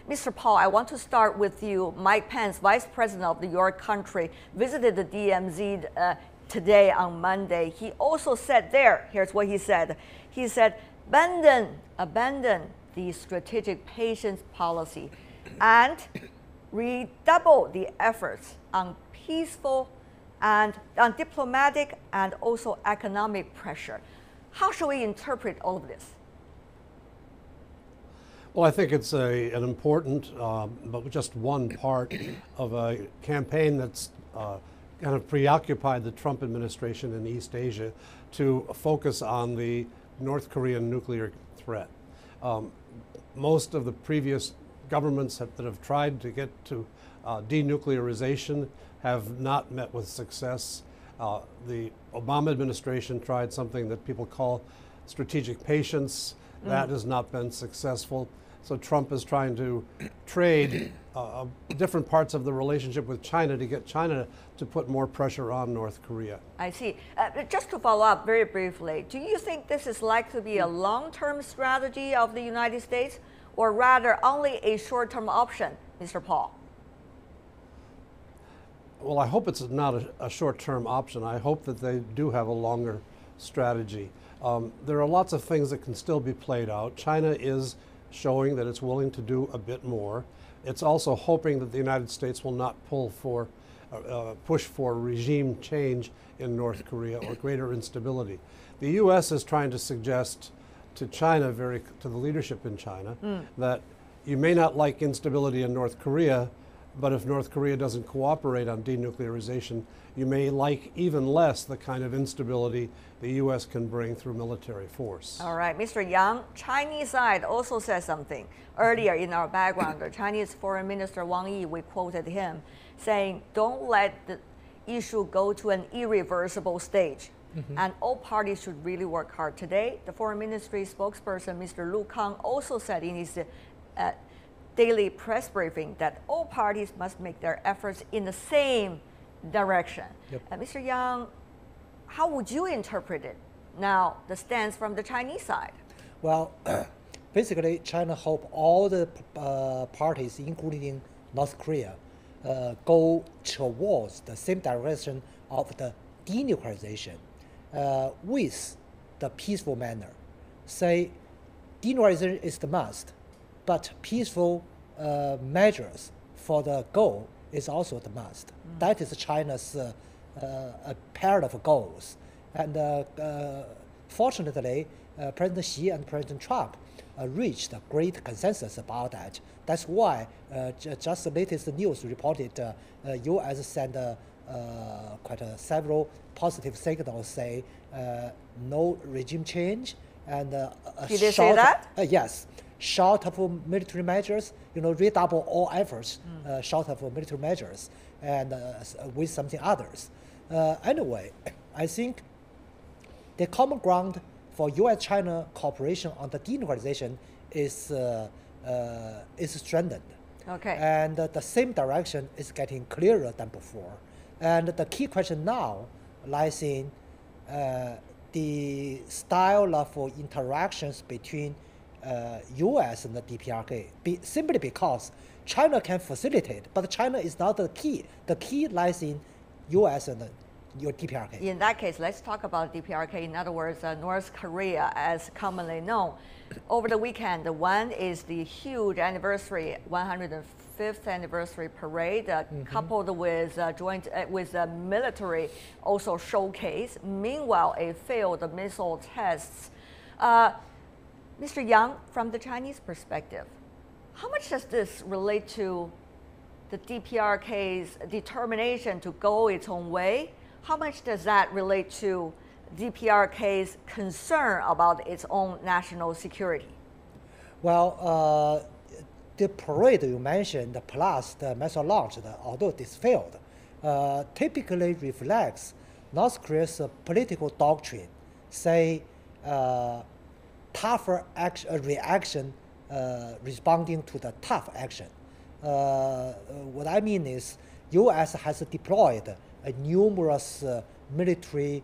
Mr. Paal, I want to start with you. Mike Pence, Vice President of your country, visited the DMZ today on Monday. He also said there, here's what he said. He said, abandon the strategic patience policy and redouble the efforts on peaceful and on diplomatic and also economic pressure. How should we interpret all of this? Well, I think it's an important, but just one part of a campaign that's kind of preoccupied the Trump administration in East Asia to focus on the North Korean nuclear threat. Most of the previous governments that have tried to get to denuclearization have not met with success. The Obama administration tried something that people call strategic patience. That has not been successful. So Trump is trying to trade different parts of the relationship with China to get China to put more pressure on North Korea. I see. Just to follow up very briefly, do you think this is likely to be a long-term strategy of the United States, or rather only a short-term option, Mr. Paal? Well, I hope it's not a short-term option. I hope that they do have a longer strategy. There are lots of things that can still be played out. China is showing that it's willing to do a bit more. It's also hoping that the United States will not push for regime change in North Korea or greater instability. The U.S. is trying to suggest to China, to the leadership in China, that you may not like instability in North Korea, but if North Korea doesn't cooperate on denuclearization, you may like even less the kind of instability the U.S. can bring through military force. All right, Mr. Yang, Chinese side also said something. Earlier in our background, the Chinese Foreign Minister Wang Yi, we quoted him, saying, don't let the issue go to an irreversible stage. And all parties should really work hard. Today, the Foreign Ministry spokesperson, Mr. Lu Kang, also said in his daily press briefing that all parties must make their efforts in the same direction. Mr. Yang, how would you interpret it now, the stance from the Chinese side? Well, basically, China hope all the parties, including North Korea, go towards the same direction of the denuclearization with the peaceful manner. Say, denuclearization is the must, but peaceful measures for the goal is also the must. That is China's a pair of goals. And fortunately, President Xi and President Trump reached a great consensus about that. That's why just the latest news reported U.S. sent several positive signals, say no regime change and Did they say that? Yes. Short of military measures, redouble all efforts, short of military measures, and with something others. Anyway, I think the common ground for U.S.-China cooperation on the denuclearization is strengthened. Okay. And the same direction is getting clearer than before. And the key question now lies in the style of interactions between U.S. and the DPRK, simply because China can facilitate, but China is not the key. The key lies in U.S. and your DPRK. In that case, let's talk about DPRK. In other words, North Korea, as commonly known. Over the weekend, one is the huge anniversary, 105th anniversary parade, coupled with with a military also showcase. Meanwhile, a failed missile tests. Mr. Yang, from the Chinese perspective, how much does this relate to the DPRK's determination to go its own way? How much does that relate to DPRK's concern about its own national security? Well, the parade you mentioned, plus the missile launch, although this failed, typically reflects North Korea's political doctrine, say, tougher reaction responding to the tough action. What I mean is, U.S. has deployed numerous military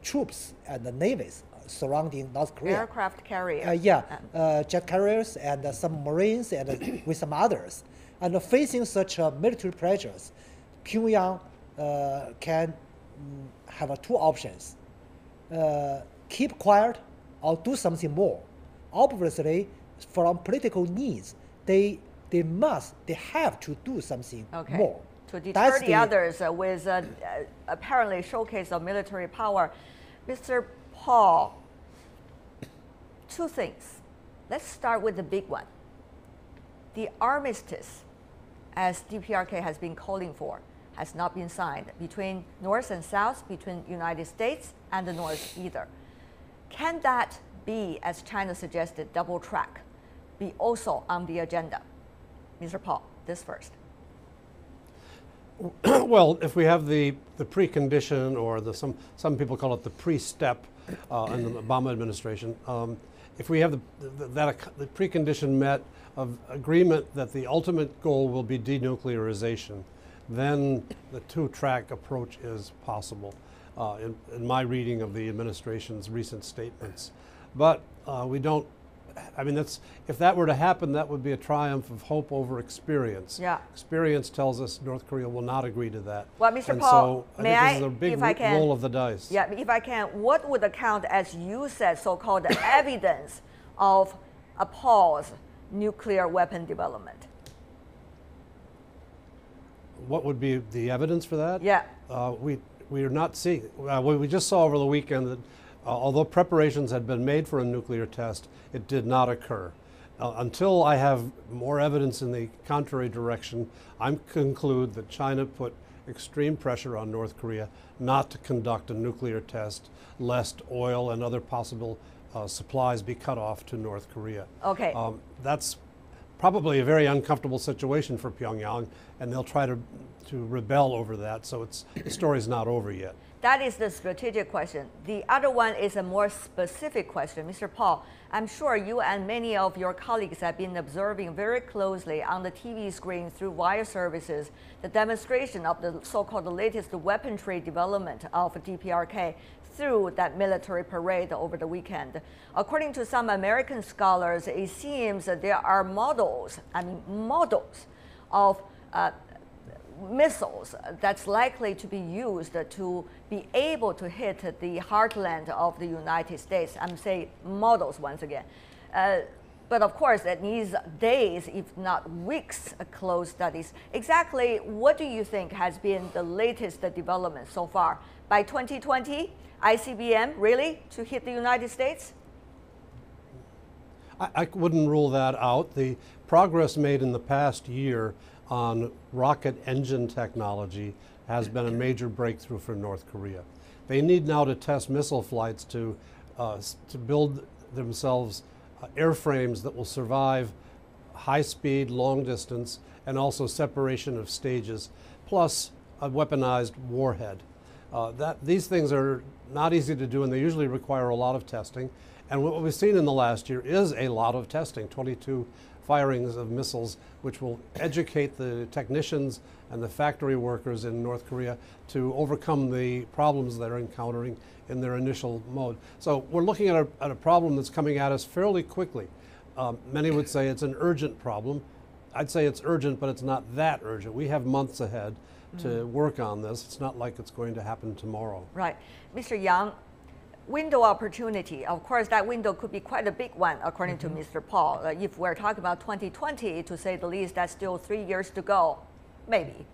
troops and navies surrounding North Korea. Aircraft carrier. Jet carriers and some Marines and with some others. And facing such military pressures, Pyongyang can have two options. Keep quiet or do something more. Obviously, from political needs, they have to do something more. To deter the others with apparently showcase of military power. Mr. Paal, two things. Let's start with the big one. The armistice, as DPRK has been calling for, has not been signed between North and South, between United States and the North either. Can that be, as China suggested, double track, be also on the agenda? Mr. Paal, this first. Well, if we have the precondition, or some people call it the pre-step in the Obama administration, if we have the precondition met of agreement that the ultimate goal will be denuclearization, then the two-track approach is possible in my reading of the administration's recent statements. But we don't. I mean, if that were to happen, that would be a triumph of hope over experience. Yeah. Experience tells us North Korea will not agree to that. Well, Mr. And Paal, so I may think I, this is a big if I can, roll of the dice. Yeah, if I can, what would account, as you said, so-called evidence of a Paal's nuclear weapon development? What would be the evidence for that? Yeah. We are not seeing. We just saw over the weekend that although preparations had been made for a nuclear test, it did not occur. Until I have more evidence in the contrary direction, I conclude that China put extreme pressure on North Korea not to conduct a nuclear test, lest oil and other possible supplies be cut off to North Korea. Okay. That's probably a very uncomfortable situation for Pyongyang, and they'll try to rebel over that. So the story's not over yet. That is the strategic question. The other one is a more specific question. Mr. Paal, I'm sure you and many of your colleagues have been observing very closely on the TV screen through wire services the demonstration of the so-called latest weaponry development of DPRK through that military parade over the weekend. According to some American scholars, it seems that there are models of missiles that's likely to be used to be able to hit the heartland of the United States. I'm saying models once again. But of course, it needs days, if not weeks, close studies. Exactly what do you think has been the latest development so far? By 2020, ICBM really to hit the United States? I wouldn't rule that out. The progress made in the past year on rocket engine technology has been a major breakthrough for North Korea. They need now to test missile flights to build themselves airframes that will survive high speed, long distance, and also separation of stages, plus a weaponized warhead. These things are not easy to do, and they usually require a lot of testing. And what we've seen in the last year is a lot of testing, 22 firings of missiles, which will educate the technicians and the factory workers in North Korea to overcome the problems they're encountering in their initial mode. So we're looking at a problem that's coming at us fairly quickly. Many would say it's an urgent problem. I'd say it's urgent, but it's not that urgent. We have months ahead to work on this. It's not like it's going to happen tomorrow. Right. Mr. Yang, window opportunity, of course, that window could be quite a big one, according to Mr. Paal. If we're talking about 2020, to say the least, that's still 3 years to go, maybe,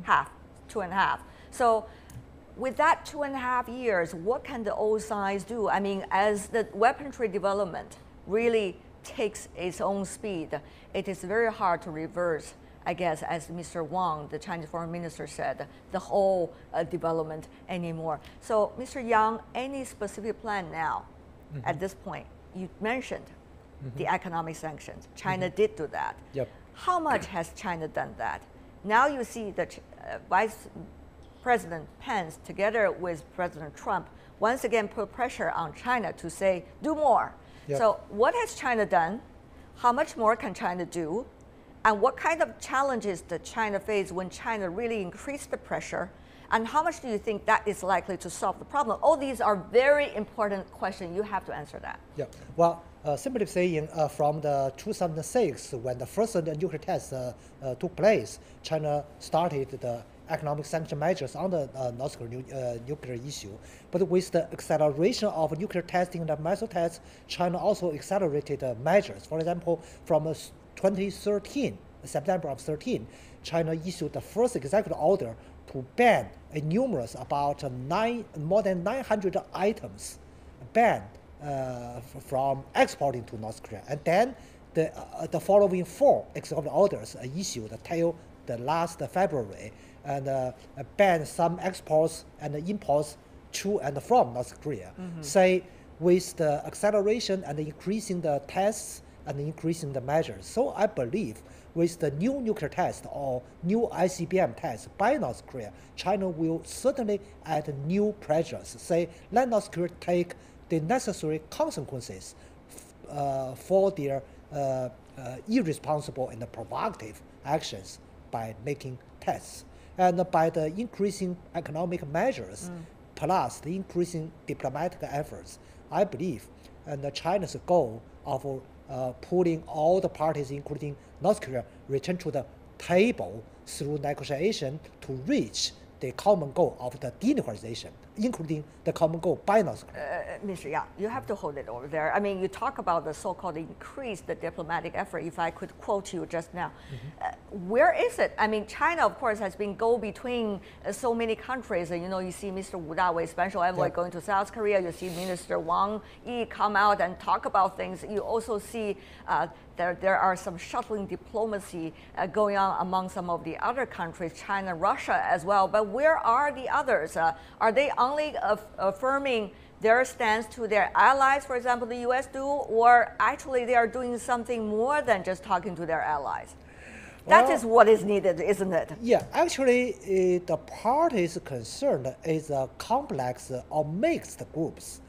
half, 2.5. So with that 2.5 years, what can the old sides do? I mean, as the weaponry development really takes its own speed, it is very hard to reverse, I guess, as Mr. Wang, the Chinese foreign minister, said, the whole development anymore. So, Mr. Yang, any specific plan now at this point? You mentioned the economic sanctions. China did do that. Yep. How much has China done that? Now you see that Vice President Pence, together with President Trump, once again put pressure on China to say, do more. Yep. So what has China done? How much more can China do? And what kind of challenges did China face when China really increased the pressure And how much do you think that is likely to solve the problem? All these are very important questions. You have to answer that. Yeah. Well, simply saying, from the 2006, when the first nuclear test took place, China started the economic sanction measures on the North Korean nuclear issue. But with the acceleration of nuclear testing and missile tests, China also accelerated measures. For example, from 2013, September of 13, China issued the first executive order to ban numerous, about more than 900 items banned from exporting to North Korea. And then the following 4 executive orders issued till the last February, and ban some exports and imports to and from North Korea. Say, with the acceleration and increasing the tests and increasing the measures. So I believe with the new nuclear test or new ICBM test by North Korea, China will certainly add new pressures. Say, let North Korea take the necessary consequences for their irresponsible and provocative actions by making tests. And by the increasing economic measures, plus the increasing diplomatic efforts, I believe, and China's goal of pulling all the parties, including North Korea, return to the table through negotiation to reach the common goal of the denuclearization, including the common goal by North Korea. Mr. Yang, you have to hold it over there. I mean, you talk about the so-called increased diplomatic effort, if I could quote you just now. Where is it? I mean, China, of course, has been go-between so many countries. You know, you see Mr. Wu Dawei, special envoy, going to South Korea. You see Minister Wang Yi come out and talk about things. You also see there are some shuttling diplomacy going on among some of the other countries, China, Russia as well. But where are the others? Are they only affirming their stance to their allies, for example, the U.S. do, or actually they are doing something more than just talking to their allies? That is what is needed, isn't it? Yeah, actually, the parties concerned is a complex or mixed groups.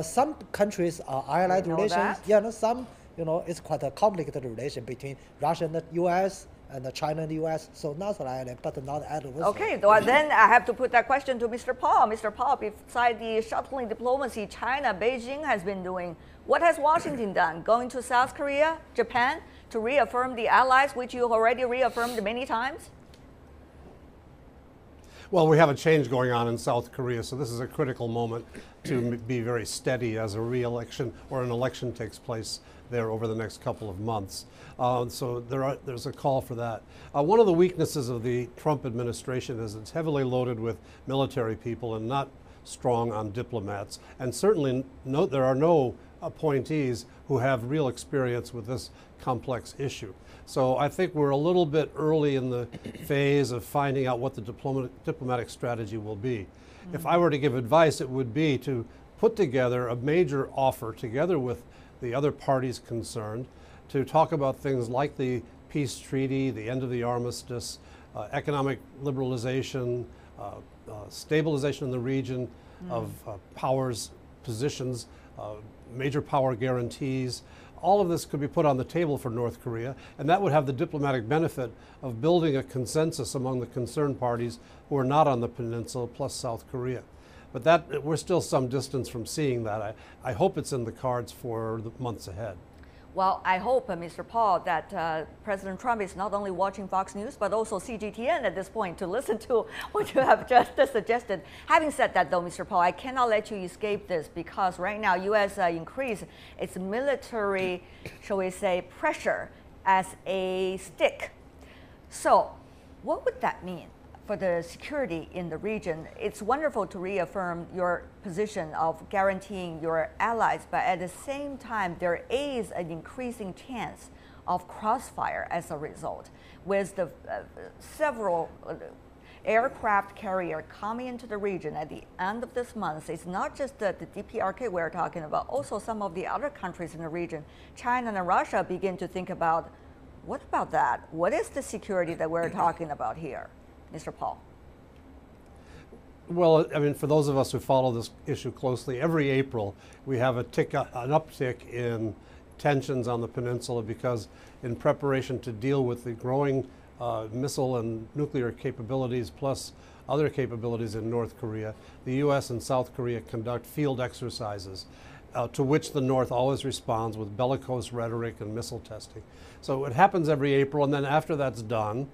Some countries are allied relations. Yeah, no, some, it's quite a complicated relation between Russia and the U.S. and China and the U.S. So not allied, but not adversary. Okay, well, then I have to put that question to Mr. Paal. Mr. Paal, beside the shuttling diplomacy China, Beijing has been doing, what has Washington done? Going to South Korea, Japan, to reaffirm the allies, which you already reaffirmed many times? Well, we have a change going on in South Korea, so this is a critical moment to be very steady as a re-election or an election takes place there over the next couple of months. So there's a call for that. One of the weaknesses of the Trump administration is it's heavily loaded with military people and not strong on diplomats. And certainly there are no appointees who have real experience with this complex issue. So I think we're a little bit early in the phase of finding out what the diplomatic strategy will be. If I were to give advice, it would be to put together a major offer together with the other parties concerned to talk about things like the peace treaty, the end of the armistice, economic liberalization, stabilization in the region of powers, positions, major power guarantees. All of this could be put on the table for North Korea, and that would have the diplomatic benefit of building a consensus among the concerned parties who are not on the peninsula, plus South Korea. But we're still some distance from seeing that. I hope it's in the cards for the months ahead. Well, I hope, Mr. Paal, that President Trump is not only watching Fox News, but also CGTN at this point to listen to what you have just suggested. Having said that, though, Mr. Paal, I cannot let you escape this because right now, U.S. increased its military, shall we say, pressure as a stick. So what would that mean for the security in the region? It's wonderful to reaffirm your position of guaranteeing your allies, but at the same time, there is an increasing chance of crossfire as a result, with the several aircraft carrier coming into the region at the end of this month. It's not just the DPRK we're talking about, also some of the other countries in the region. China and Russia begin to think about, what about that? What is the security that we're talking about here? Mr. Paal. Well, I mean, for those of us who follow this issue closely, every April we have an uptick in tensions on the peninsula because in preparation to deal with the growing missile and nuclear capabilities plus other capabilities in North Korea, the U.S. and South Korea conduct field exercises to which the North always responds with bellicose rhetoric and missile testing. So it happens every April, and then after that's done,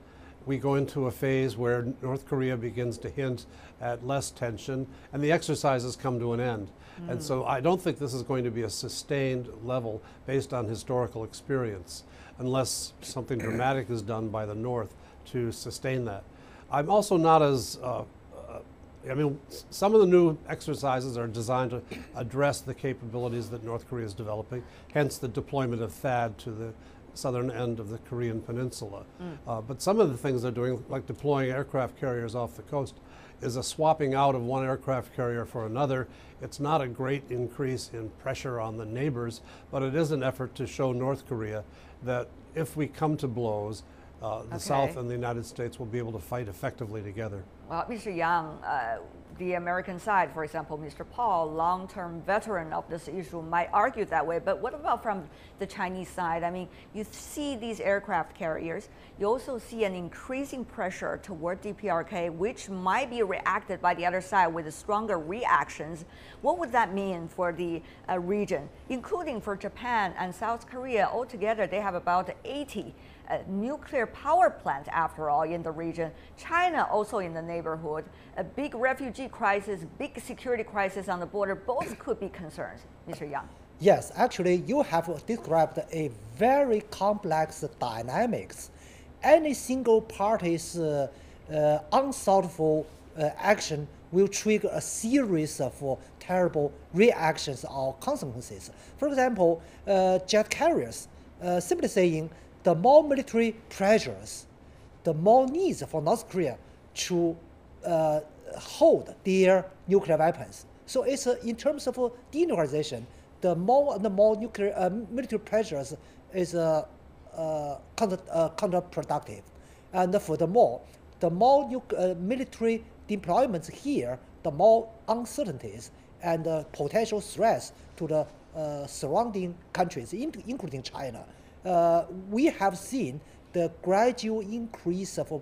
we go into a phase where North Korea begins to hint at less tension, and the exercises come to an end. And so I don't think this is going to be a sustained level based on historical experience, unless something dramatic is done by the North to sustain that. I'm also not as, I mean, some of the new exercises are designed to address the capabilities that North Korea is developing, hence the deployment of THAAD to the southern end of the Korean Peninsula. But some of the things they're doing, like deploying aircraft carriers off the coast, is a swapping out of one aircraft carrier for another. It's not a great increase in pressure on the neighbors, but it is an effort to show North Korea that if we come to blows, the South and the United States will be able to fight effectively together. Well, Mr. Yang, the American side, for example, Mr. Paal, long-term veteran of this issue, might argue that way. But what about from the Chinese side? I mean, you see these aircraft carriers. You also see an increasing pressure toward DPRK, which might be reacted by the other side with stronger reactions. What would that mean for the region, including for Japan and South Korea? Altogether, they have about 80 nuclear power plant, after all, in the region. China also in the neighborhood. A big refugee crisis, big security crisis on the border, both could be concerns. Mr. Yang. Yes, actually, you have described a very complex dynamics. Any single party's unthoughtful action will trigger a series of terrible reactions or consequences. For example, jet carriers, simply saying, the more military pressures, the more needs for North Korea to hold their nuclear weapons. So it's in terms of denuclearization, the more and the more nuclear military pressures is counterproductive. And furthermore, the more military deployments here, the more uncertainties and potential threats to the surrounding countries, including China. We have seen the gradual increase of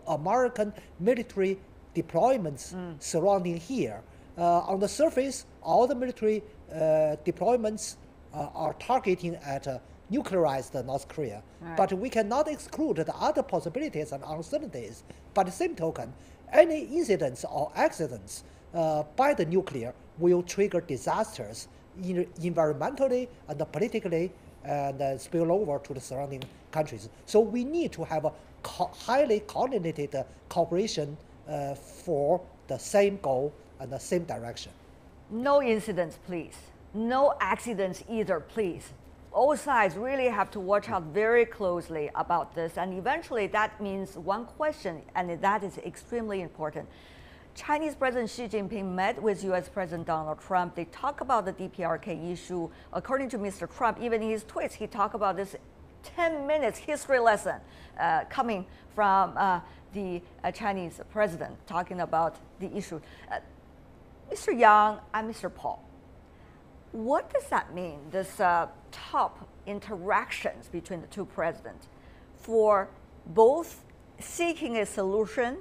American military deployments surrounding here. On the surface, all the military deployments are targeting at nuclearized North Korea. Right. But we cannot exclude the other possibilities and uncertainties. By the same token, any incidents or accidents by the nuclear will trigger disasters environmentally and politically, and spill over to the surrounding countries. So we need to have a highly coordinated cooperation for the same goal and the same direction. No incidents, please. No accidents either, please. All sides really have to watch out very closely about this, and eventually that means one question, and that is extremely important. Chinese President Xi Jinping met with U.S. President Donald Trump. They talk about the DPRK issue. According to Mr. Trump, even in his tweets, he talked about this 10 minutes history lesson coming from the Chinese president, talking about the issue. Mr. Yang and Mr. Paal, what does that mean, this top interactions between the two presidents for both seeking a solution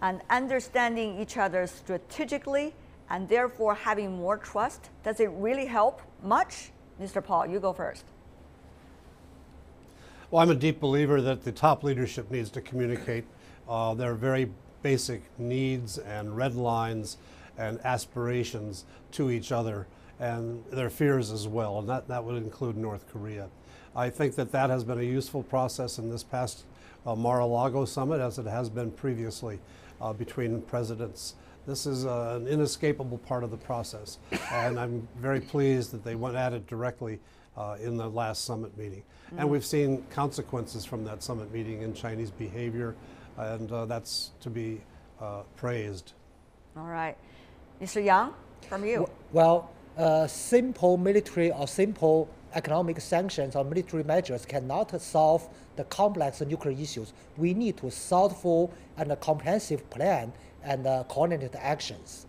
and understanding each other strategically, and therefore having more trust? Does it really help much? Mr. Paal, you go first. Well, I'm a deep believer that the top leadership needs to communicate their very basic needs and red lines and aspirations to each other, and their fears as well, and that would include North Korea. I think that has been a useful process in this past Mar-a-Lago summit, as it has been previously between presidents. This is an inescapable part of the process, and I'm very pleased that they went at it directly in the last summit meeting. And we've seen consequences from that summit meeting in Chinese behavior, and that's to be praised. All right. Mr. Yang, from you. Well, simple military or simple economic sanctions or military measures cannot solve the complex nuclear issues. We need to thoughtful and a comprehensive plan and coordinated actions.